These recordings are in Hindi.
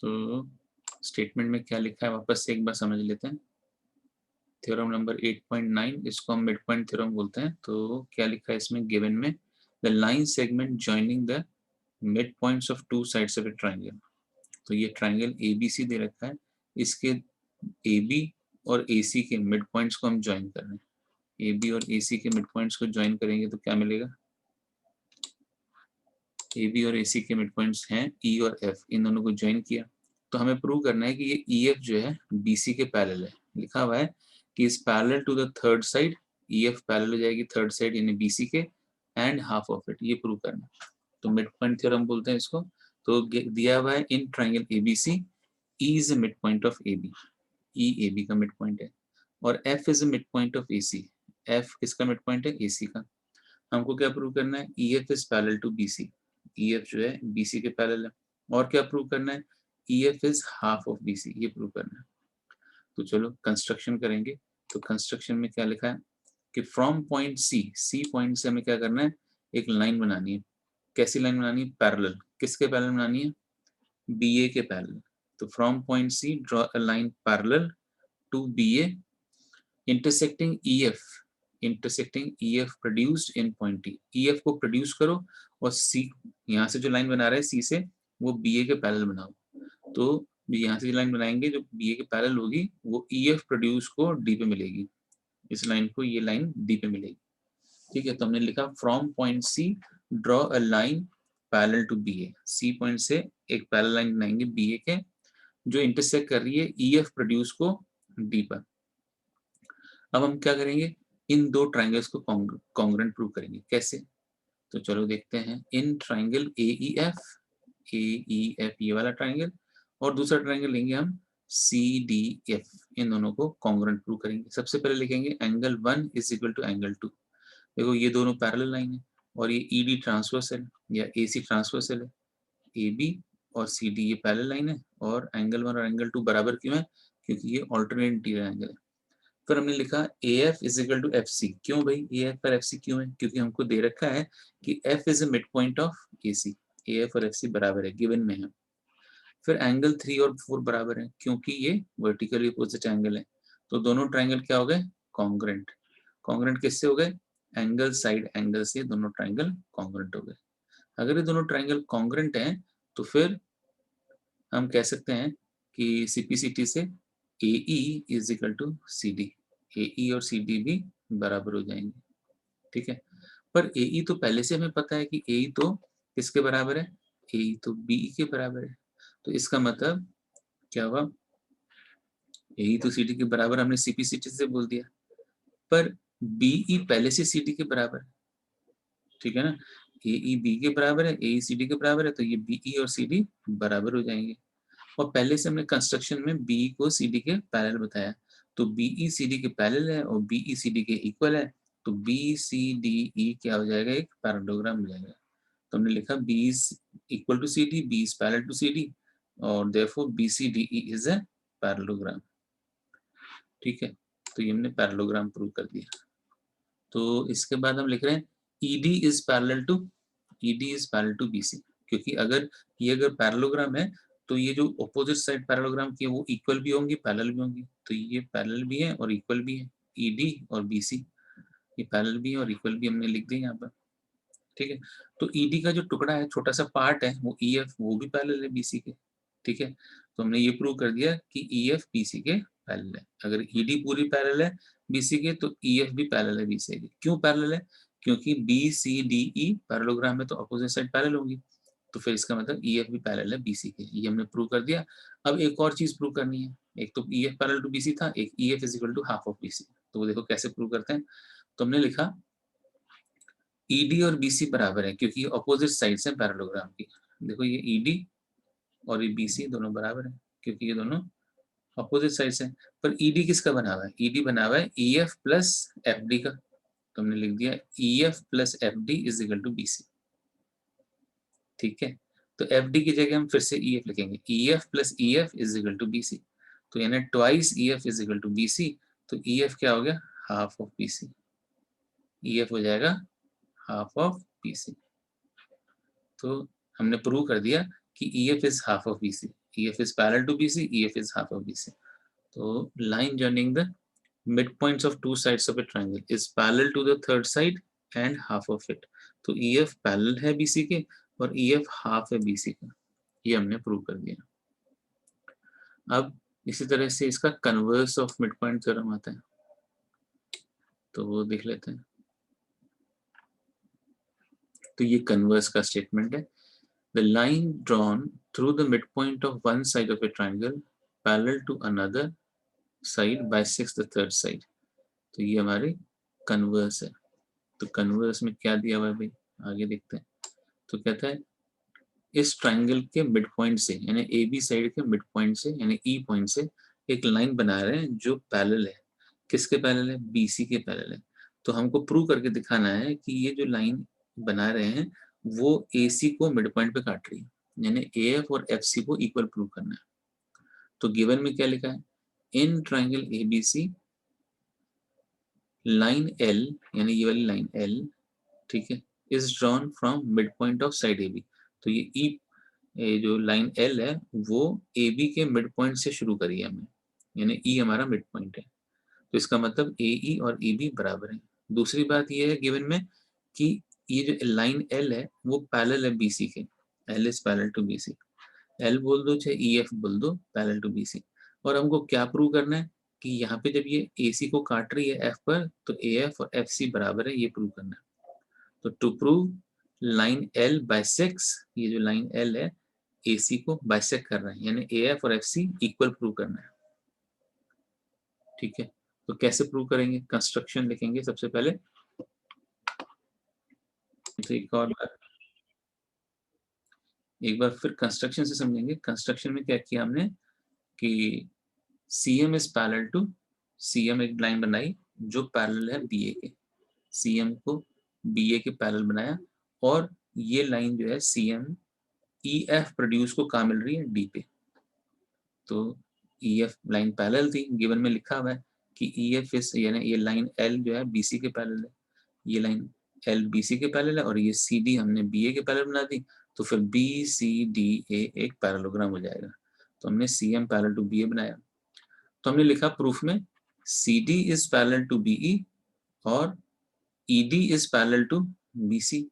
तो स्टेटमेंट में क्या लिखा है वापस से एक बार समझ लेते हैं। थ्योरम नंबर 8.9, इसको हम मिड पॉइंट थ्योरम बोलते हैं। तो क्या लिखा है इसमें गिवन में, the line segment joining the mid points of two sides of a triangle. तो ये ट्राइंगल एबीसी दे रखा है, इसके एबी और एसी के मिड पॉइंट्स को हम ज्वाइन कर रहे हैं। एबी और एसी के मिड पॉइंट्स को ज्वाइन करेंगे तो क्या मिलेगा, ए बी और ए सी के मिड पॉइंट्स हैं ई और एफ, इन दोनों को ज्वाइन किया तो हमें प्रूव करना है कि ये ई एफ जो है बी सी के पैरेलल है। लिखा हुआ है कि is parallel to the third side, E F parallel हो जाएगी थर्ड साइड यानी बी सी के, एंड हाफ ऑफ इट, ये प्रूव करना। तो मिड पॉइंट थ्योरम बोलते हैं इसको। तो दिया हुआ है in triangle A B C, E is a mid point of A B, E A B का मिड पॉइंट है, और F is a mid point of A C, F किसका मिड पॉइंट है, ए सी का। हमको क्या प्रूव करना है, E F is parallel to B C, E F जो है बी सी के पैरेलल है। और क्या प्रूव करना है, E F is half of B C, ये प्रूव करना है। तो चलो कंस्ट्रक्शन करेंगे। तो कंस्ट्रक्शन में क्या लिखा है कि from point C, C point से हमें क्या करना है, एक लाइन बनानी है। कैसी लाइन बनानी है, पैरेलल, किसके पैरेलल बनानी है, बी ए के पैरेलल। तो from point C draw a line parallel to B A intersecting E F, intersecting E F produced in point T. E F को प्रोड्यूस करो और सी, यहाँ से जो लाइन बना रहे हैं सी से, वो बी ए के पैरेलल बनाओ। तो यहाँ से जो लाइन बनाएंगे जो बी ए के पैरेलल होगी वो ई एफ प्रोड्यूस को डी पे मिलेगी, इस लाइन को, ये लाइन डी पे मिलेगी। ठीक है, तो हमने लिखा from point C draw a line parallel to B A, C point से एक पैरेलल लाइन बनाएंगे बी ए के जो इंटरसेक्ट कर रही है ई एफ प्रोड्यूस को डी पर। अब हम क्या करेंगे, इन दो ट्राइंगल्स को कॉन्ग्रुएंट प्रूव करेंगे। कैसे, तो चलो देखते हैं। इन ट्राइंगल ए ई एफ, ए ई एफ ये वाला ट्राइंगल, और दूसरा ट्राइंगल लेंगे हम सी डी एफ, इन दोनों को कॉन्ग्रुएंट प्रूव करेंगे। सबसे पहले लिखेंगे angle 1 is equal to angle 2। देखो ये दोनों पैरेलल लाइन है और ये ई डी ट्रांसवर्सल या ए सी ट्रांसवर्सल है। ए बी और सी डी ये पैरेलल लाइन है, और एंगल 1 और एंगल 2 बराबर क्यों है, क्योंकि ये ऑल्टरनेट इंटीरियर एंगल है। फिर हमने लिखा A F is equal to F C. क्यों भाई ए एफ पर एफ सी क्यों है, क्योंकि हमको दे रखा है कि F is a mid point of A C, A F और एफ सी बराबर है, गिवन में है। फिर एंगल 3 और 4 बराबर है क्योंकि ये वर्टिकली अपोजिट एंगल है। तो दोनों ट्राइंगल क्या हो गए, कॉन्ग्रुएंट। कॉन्ग्रुएंट किससे हो गए, एंगल साइड एंगल से दोनों ट्राइंगल कॉन्ग्रुएंट हो गए। अगर ये दोनों ट्राइंगल कॉन्ग्रुएंट हैं तो फिर हम कह सकते हैं कि सीपीसीटी से A E is equal to C D, A E और सी डी भी बराबर हो जाएंगे। ठीक है, पर ए ई तो पहले से हमें पता है कि ए ई तो किसके बराबर है, ए ई तो बी ई के बराबर है। तो इसका मतलब क्या हुआ, ए ई तो सी डी के बराबर हमने सीपीसीटी से बोल दिया, पर बी ई पहले से सी डी के बराबर है। ठीक है ना, ए ई बी के बराबर है, ए ई सी डी के बराबर है, तो ये बी ई और सी डी बराबर हो जाएंगे। और पहले से हमने कंस्ट्रक्शन में बी को सी डी के पैरेलल बताया, तो बीई सी डी के पैरेलल है और बीई सी डी के इक्वल है, तो बी सी डी ई क्या हो जाएगा, एक पैरेललोग्राम हो जाएगा। तो हमने लिखा B is equal to C D, B is parallel to C D, और therefore B C D E is a parallelogram. ठीक है, तो ये हमने पैरेललोग्राम प्रूव कर दिया। तो इसके बाद हम लिख रहे हैं ED is parallel to, ED is parallel to BC, क्योंकि अगर ये अगर पैरेललोग्राम है तो ये जो अपोजिट साइड पैरेललोग्राम की है वो इक्वल भी होंगी पैरेलल भी होंगी, तो ये पैरेलल भी है और इक्वल भी है, ईडी और बीसी ये पैरेलल भी है और इक्वल भी हमने लिख दिया यहाँ पर। ठीक है, तो ईडी का जो टुकड़ा है, छोटा सा पार्ट है, वो ई एफ वो भी पैरेलल है बीसी के। ठीक है, तो हमने ये प्रूव कर दिया कि ई एफ बीसी के पैरेलल है। अगर ईडी पूरी पैरेलल है बीसी के तो ई एफ भी पैरेलल है बीसी के। क्यों पैरेलल है, क्योंकि B C D E parallelogram है तो अपोजिट साइड पैरेलल होंगी, तो फिर इसका मतलब ई एफ भी पैरेलल है बीसी के। ये हमने प्रूव कर दिया। अब एक और चीज प्रूव करनी है, एक तो E F parallel to BC था, एक E F is equal to half of BC. तो वो देखो कैसे प्रूव करते हैं। तो हमने लिखा ईडी और बीसी बराबर है क्योंकि अपोजिट साइड्स हैं पैरेललोग्राम की। देखो ये ईडी और ये बीसी दोनों बराबर है क्योंकि ये दोनों अपोजिट साइड्स हैं। पर ईडी किसका बना हुआ है, ईडी बना हुआ है E F plus F D का। तो हमने लिख दिया E F plus F D is equal to BC. ठीक है, तो एफ डी की जगह हम फिर से ई एफ लिखेंगे, E F plus E F is equal to BC. तो यानी twice E F is equal to BC, तो ई एफ क्या हो गया, half of BC. E F हो जाएगा हाफ ऑफ बीसी। तो हमने प्रूव कर दिया कि E F is half of BC. EF is parallel to BC, EF is half of BC. तो line joining the midpoints of two sides of a triangle is parallel to the third side and half of it. तो EF parallel है BC के और EF half है BC का, ये हमने प्रूव कर दिया. अब इसी तरह से इसका converse of mid point theorem आता है, तो वो देख लेते हैं. तो ये कन्वर्स का स्टेटमेंट है. The line drawn through the midpoint of one side of a triangle parallel to another side bisects the third side. तो ये हमारे कन्वर्स है. तो कन्वर्स में क्या दिया हुआ है भाई, आगे देखते हैं. तो कहता है इस ट्राइंगल के मिड पॉइंट से यानी ए बी साइड के मिड पॉइंट से यानी ई पॉइंट से एक लाइन बना रहे हैं जो पैरेलल है. किसके पैरेलल है? बीसी के पैरेलल है. तो हमको प्रूव करके दिखाना है कि ये जो लाइन बना रहे हैं वो AC को मिड पॉइंट पे काट रही है, यानी AF और FC को इक्वल प्रूव करना है. तो गिवन में क्या लिखा है? In triangle ABC line L यानी ये वाली लाइन L, ठीक है, is drawn from mid point of side AB. तो ये जो लाइन L है वो AB के मिड पॉइंट से शुरू करी है हमने, यानी E हमारा मिड पॉइंट है. तो इसका मतलब AE और AB बराबर है. दूसरी बात ये है गिवन में कि ये जो लाइन L है वो पैरेलल है BC के. L is parallel to BC. L बोल दो चाहे EF बोल दो, पैरेलल टू BC. और हमको क्या प्रूव करना है कि यहाँ पे जब ये AC को काट रही है F पर तो AF और FC बराबर है, ये प्रूव करना है. तो to prove line L bisects, ये जो लाइन L है AC को बाइसेक्ट कर रहा है, यानी AF और FC इक्वल प्रूव करना है. ठीक है, तो कैसे प्रूव करेंगे? कंस्ट्रक्शन लिखेंगे सबसे पहले. तो एक बार फिर कंस्ट्रक्शन से समझेंगे. कंस्ट्रक्शन में क्या किया हमने कि CM is parallel to CM, एक लाइन बनाई जो पैरेलल है BA के. CM को BA के पैरेलल बनाया और ये लाइन जो है CM EF प्रोड्यूस को कहाँ मिल रही है? D पे. तो EF लाइन पैरेलल थी, गिवन में लिखा हुआ है कि EF इस यानी ये लाइन L जो है BC के पैरेलल है, ये लाइन L BC के पैरेलल है और ये CD हमने BA के पैरेलल बना दी. तो फिर BCDA एक पैरेललोग्राम हो जाएगा. तो हमने CM पैरेलल टू BA बनाया. तो हमने लिखा प्रूफ में CD is parallel to BE और ED is parallel to BC.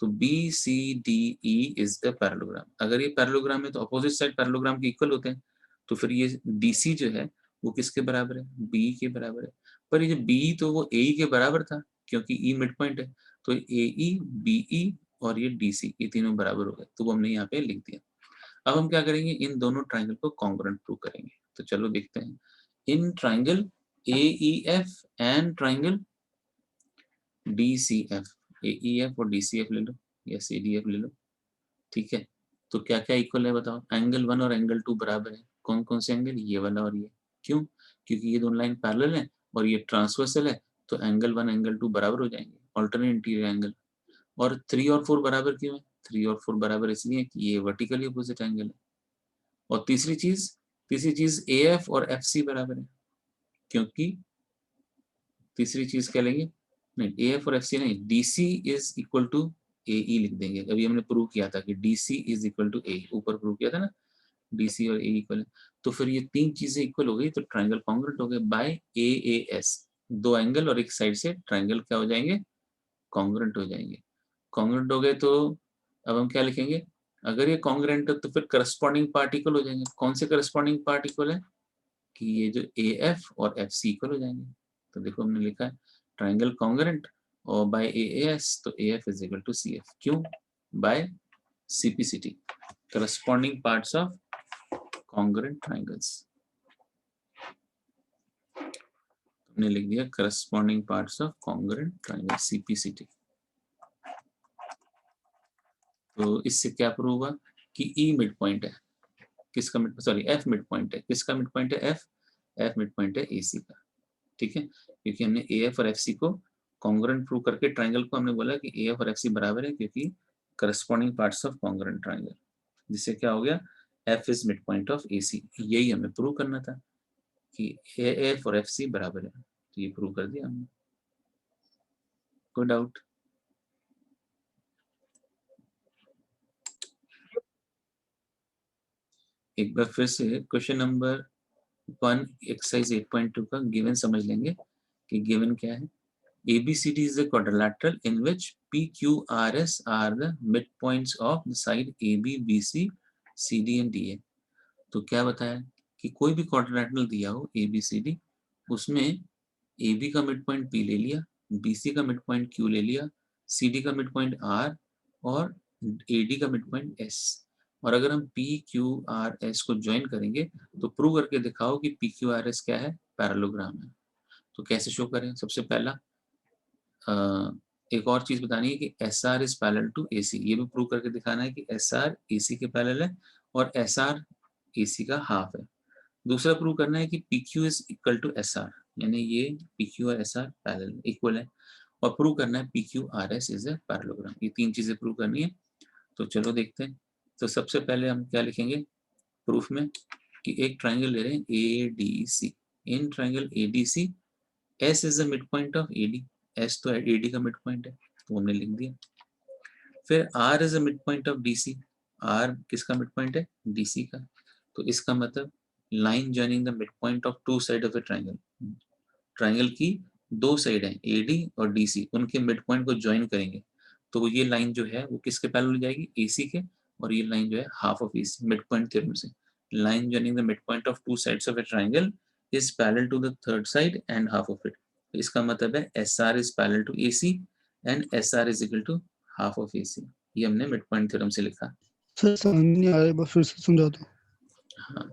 तो BCDE इज द पैरेललोग्राम. अगर ये पैरेललोग्राम है तो अपोजिट साइड पैरेललोग्राम के इक्वल होते हैं. तो फिर ये DC जो है वो किसके बराबर है? BE के बराबर है. पर ये जो BE तो वो AE के बराबर था क्योंकि E मिड पॉइंट है. तो AE, BE और ये DC ये तीनों बराबर हो गए, तो वो हमने यहाँ पे लिख दिया. अब हम क्या करेंगे? इन दोनों ट्राइंगल को कॉन्ग्रुएंट प्रूव करेंगे. तो चलो देखते हैं. In triangle AEF and triangle DCF, AEF और DCF ले लो या CDF ले लो. ठीक है, तो क्या क्या इक्वल है बताओ? एंगल 1 और एंगल 2 बराबर है. कौन कौन से एंगल? ये वाला और ये. क्यों? क्योंकि ये दोनों लाइन पैरेलल है और ये ट्रांसवर्सल है, तो एंगल 1 एंगल 2 बराबर हो जाएंगे, अल्टरनेट इंटीरियर एंगल. और 3 और 4 बराबर क्यों है? 3 और 4 बराबर इसलिए कि ये वर्टिकली अपोजिट एंगल है. और तीसरी चीज AF और FC बराबर है, क्योंकि तीसरी चीज क्या लेंगे? नहीं, AF और FC नहीं, DC is equal to AE लिख देंगे. अभी हमने प्रूव किया था कि DC is equal to AE, ऊपर प्रूव किया था ना, DC और AE इक्वल है. तो फिर ये तीन चीजें इक्वल हो गई तो ट्राइंगल कॉन्ग्रुएंट हो गए बाय AAS. दो एंगल और एक साइड से ट्राइंगल क्या हो जाएंगे? कॉन्ग्रुएंट हो जाएंगे. कॉन्ग्रुएंट हो गए तो अब हम क्या लिखेंगे? अगर ये कॉन्ग्रुएंट है तो फिर करस्पॉन्डिंग पार्ट इक्वल हो जाएंगे. कौन से करस्पॉन्डिंग पार्ट इक्वल है? कि ये जो AF और FC इक्वल हो जाएंगे. तो देखो हमने लिखा है ट्राइंगल कॉन्ग्रुएंट और बाय AAS, तो AF is equal to CF. क्यों? By CPCT, corresponding parts of congruent triangles. हमने लिख दिया corresponding parts of congruent triangle, CPCT. तो इससे क्या प्रूव हुआ कि E मिड पॉइंट है. किसका mid, sorry F mid point है. किसका मिड पॉइंट है? F मिड पॉइंट है AC का. ठीक है, क्योंकि हमने AF और FC को कॉन्ग्रुएंट प्रूव करके ट्राइंगल को हमने बोला कि AF और FC बराबर है क्योंकि corresponding parts of congruent triangle, जिससे क्या हो गया? F is mid point of AC. यही हमें प्रूव करना था कि AF और FC बराबर है. तो ये प्रूव कर दिया हमने. कोई डाउट? एक बार फिर से क्वेश्चन नंबर 1 एक्सरसाइज 8.2 का गिवन समझ लेंगे कि गिवन क्या है। ABCD is the quadrilateral in which PQRS are the midpoints of the side AB, BC, CD and DA। तो क्या बताया कि कोई भी क्वाड्रिलेटरल दिया हो ABCD, उसमें AB का मिड पॉइंट P ले लिया, BC का मिड पॉइंट Q ले लिया, CD का मिड पॉइंट R और AD का मिड पॉइंट S। और अगर हम PQRS को ज्वाइन करेंगे तो प्रूव करके दिखाओ कि PQRS क्या है, पैरेललोग्राम है। तो कैसे शो करें? सबसे पहला एक और चीज बतानी है कि SR is parallel to AC। ये भी प्रूव करके दिखाना है कि SR AC के पैरेलल है और SR AC का हाफ है। दूसरा प्रूव करना है कि PQ is equal to SR, यानी ये PQ और SR पैरेलल इक्वल है। और प्रूव करना है PQRS इज ए पैरेललोग्राम। ये तीन चीजें प्रूव करनी है। तो चलो देखते हैं। तो सबसे पहले हम क्या लिखेंगे प्रूफ में कि एक ट्राइंगल ले रहे हैं ADC। In triangle ADC S is the mid point of AD। S तो AD का मिड पॉइंट है, तो हमने लिख दिया। फिर R is the mid point of DC। R किसका मिड पॉइंट है? DC का। तो इसका मतलब line joining the mid point of two side of a triangle. Triangle की दो साइड है AD और DC, उनके मिड पॉइंट को ज्वाइन करेंगे तो ये लाइन जो है वो किसके पैरेलल हो जाएगी? AC के। और ये लाइन जो है half of AC, mid point theorem से। Line joining the mid point of two sides of a triangle is parallel to the third side and half of it. इसका मतलब है SR is parallel to AC and SR is equal to half of AC। ये हमने मिड पॉइंट थ्योरम से लिखा। सर समझ नहीं आ रहा, एक बार फिर से समझा दो। हाँ,